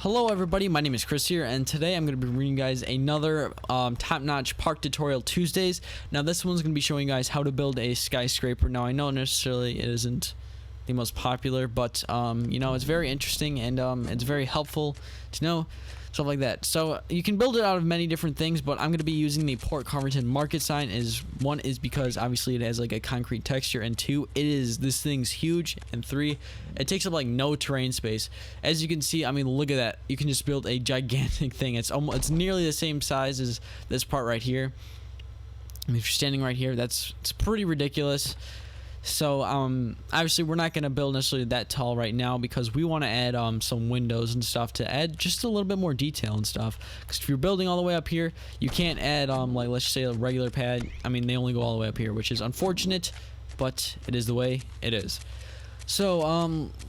Hello everybody, my name is Chris here, and today I'm going to be bringing you guys another top-notch park tutorial Tuesdays. Now this one's going to be showing you guys how to build a skyscraper. Now I know necessarily it isn't the most popular, but you know, it's very interesting and it's very helpful to know stuff like that. So you can build it out of many different things, but I'm going to be using the Port Covington market sign. One is because obviously it has like a concrete texture, and two, this thing's huge, and three, it takes up like no terrain space. As you can see, I mean, look at that. You can just build a gigantic thing. It's nearly the same size as this part right here. I mean, if you're standing right here, it's pretty ridiculous. So obviously we're not going to build necessarily that tall right now because we want to add some windows and stuff to add just a little bit more detail and stuff. Because if you're building all the way up here, you can't add like, let's say, a regular pad. I mean, they only go all the way up here, which is unfortunate, but it is the way it is. So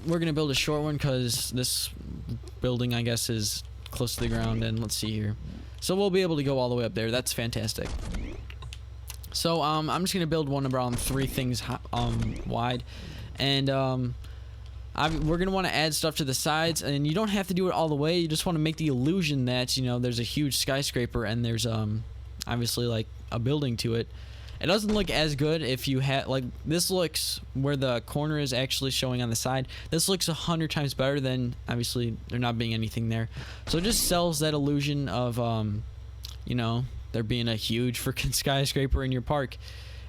we're going to build a short one because this building, I guess, is close to the ground. And let's see here. So we'll be able to go all the way up there. That's fantastic. So I'm just gonna build one around 3 things wide, and we're gonna want to add stuff to the sides, and you don't have to do it all the way. You just want to make the illusion that, you know, there's a huge skyscraper and there's obviously like a building to it. It doesn't look as good if you had like this looks where the corner is actually showing on the side. This looks 100 times better than obviously there not being anything there. So it just sells that illusion of you know, there being a huge freaking skyscraper in your park.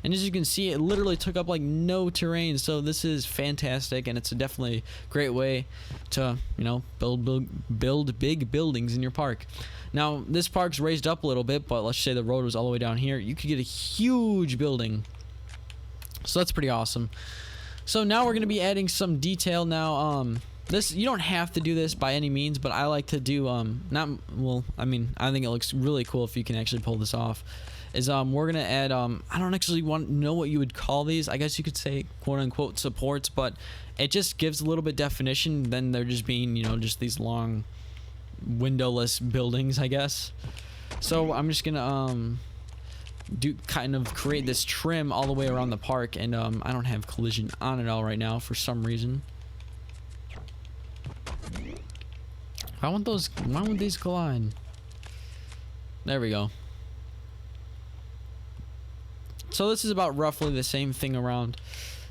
And as you can see, it literally took up like no terrain, so this is fantastic, and it's a definitely great way to, you know, build big buildings in your park. Now this park's raised up a little bit, but let's say the road was all the way down here, you could get a huge building, so that's pretty awesome. So now we're going to be adding some detail. Now this, you don't have to do this by any means, but I like to do I mean, I think it looks really cool if you can actually pull this off. Is we're gonna add I don't actually know what you would call these. I guess you could say quote unquote supports, but it just gives a little bit definition than they're just being, you know, just these long windowless buildings, I guess. So I'm just gonna create this trim all the way around the park, and I don't have collision on it all right now for some reason. Why won't these collide? There we go. So this is about roughly the same thing around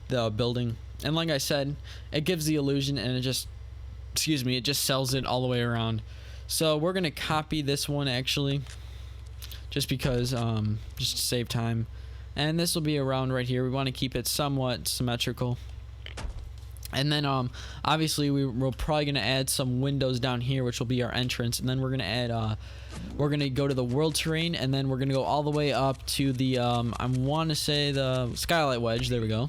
the building, and like I said, it gives the illusion, and it just sells it all the way around. So we're gonna copy this one actually, just because just to save time, and this will be around right here. We want to keep it somewhat symmetrical. And then obviously we're probably gonna add some windows down here, which will be our entrance, and then we're gonna add we're gonna go to the world terrain, and then we're gonna go all the way up to the I want to say the skylight wedge. There we go.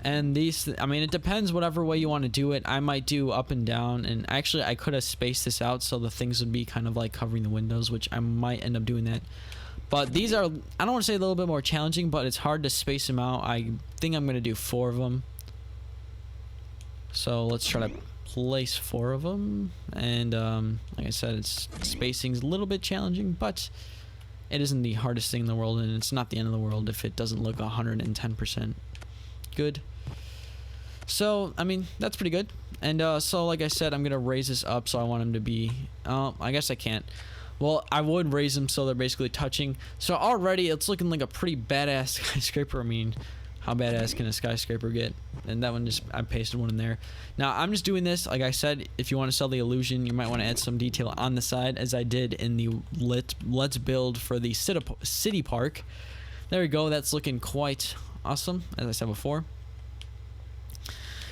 And these, I mean, it depends whatever way you want to do it. I might do up and down, and actually I could have spaced this out so the things would be kind of like covering the windows, which I might end up doing that. But these are, I don't want to say a little bit more challenging, but it's hard to space them out. I think I'm gonna do 4 of them. So let's try to place 4 of them, and like I said, its spacing's a little bit challenging, but it isn't the hardest thing in the world, and it's not the end of the world if it doesn't look 110% good. So I mean, that's pretty good. And so like I said, I'm gonna raise this up, so I want them to be I guess I can't. Well, I would raise them so they're basically touching. So already it's looking like a pretty badass skyscraper. I mean, how badass can a skyscraper get? And that one, just, I pasted one in there. Now I'm just doing this, like I said, if you want to sell the illusion, you might want to add some detail on the side, as I did in the let's build for the city park. There we go. That's looking quite awesome, as I said before.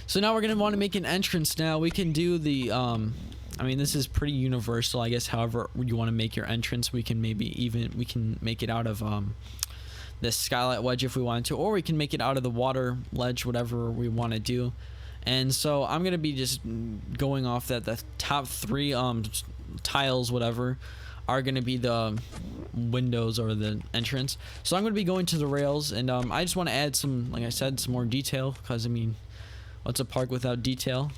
So now we're gonna want to make an entrance. Now we can do the I mean, this is pretty universal, I guess. However you want to make your entrance, we can make it out of this skylight wedge if we wanted to, or we can make it out of the water ledge, whatever we want to do. And so I'm gonna be just going off that the top 3 tiles, whatever, are gonna be the windows or the entrance. So I'm gonna be going to the rails, and I just want to add some, like I said, some more detail, because I mean, what's a park without detail?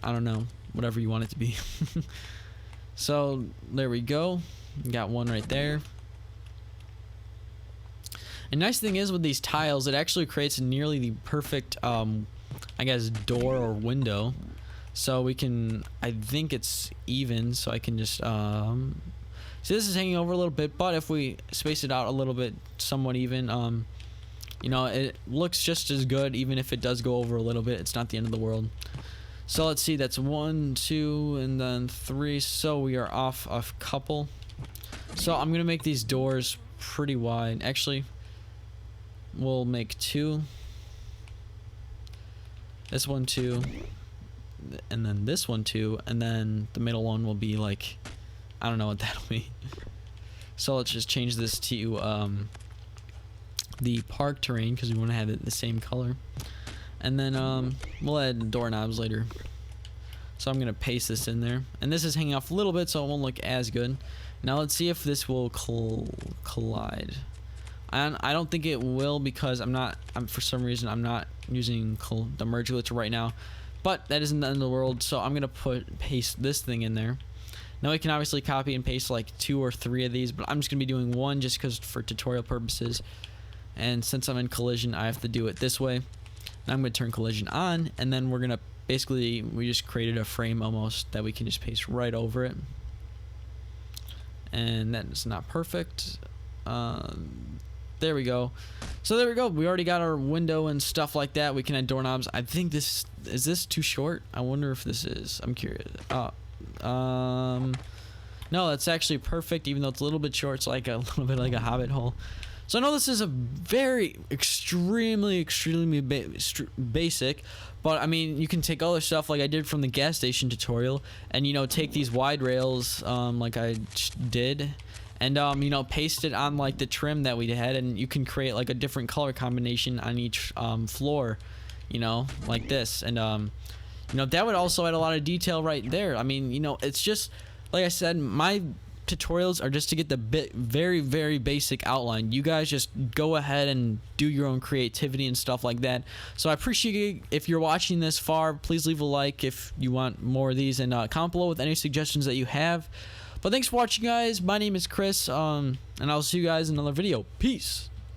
I don't know, whatever you want it to be. So there we go, got one right there. And nice thing is with these tiles, it actually creates nearly the perfect I guess door or window. So we can, I think it's even, so I can just see this is hanging over a little bit, but if we space it out a little bit, somewhat even, you know, it looks just as good. Even if it does go over a little bit, it's not the end of the world. So let's see, that's 1, 2, and then 3, so we are off a couple. So I'm gonna make these doors pretty wide. Actually, we'll make 2, this one 2, and then this one 2, and then the middle one will be like, I don't know what that'll be. So let's just change this to the park terrain, because we want to have it the same color. And then we'll add doorknobs later. So I'm gonna paste this in there, and this is hanging off a little bit, so it won't look as good. Now let's see if this will collide. And I don't think it will, because for some reason I'm not using the merge glitch right now. But that isn't the end of the world, so I'm gonna paste this thing in there. Now we can obviously copy and paste like 2 or 3 of these, but I'm just gonna be doing 1 just because for tutorial purposes. And since I'm in collision, I have to do it this way. Now I'm gonna turn collision on, and then we're gonna basically, we just created a frame almost that we can just paste right over it. And that is not perfect. There we go. So there we go. We already got our window and stuff like that. We can add doorknobs. I think is this too short? I wonder if this is. I'm curious. No, that's actually perfect, even though it's a little bit short. It's like a little bit like a hobbit hole. So I know this is a very extremely basic, but I mean, you can take other stuff like I did from the gas station tutorial, and you know, take these wide rails like I did, and you know, paste it on like the trim that we had, and you can create like a different color combination on each floor, you know, like this. And you know, that would also add a lot of detail right there. I mean, you know, it's just like I said, my tutorials are just to get the very basic outline. You guys just go ahead and do your own creativity and stuff like that. So I appreciate it. If you're watching this far, please leave a like if you want more of these, and comment below with any suggestions that you have. But thanks for watching, guys. My name is Chris, and I'll see you guys in another video. Peace.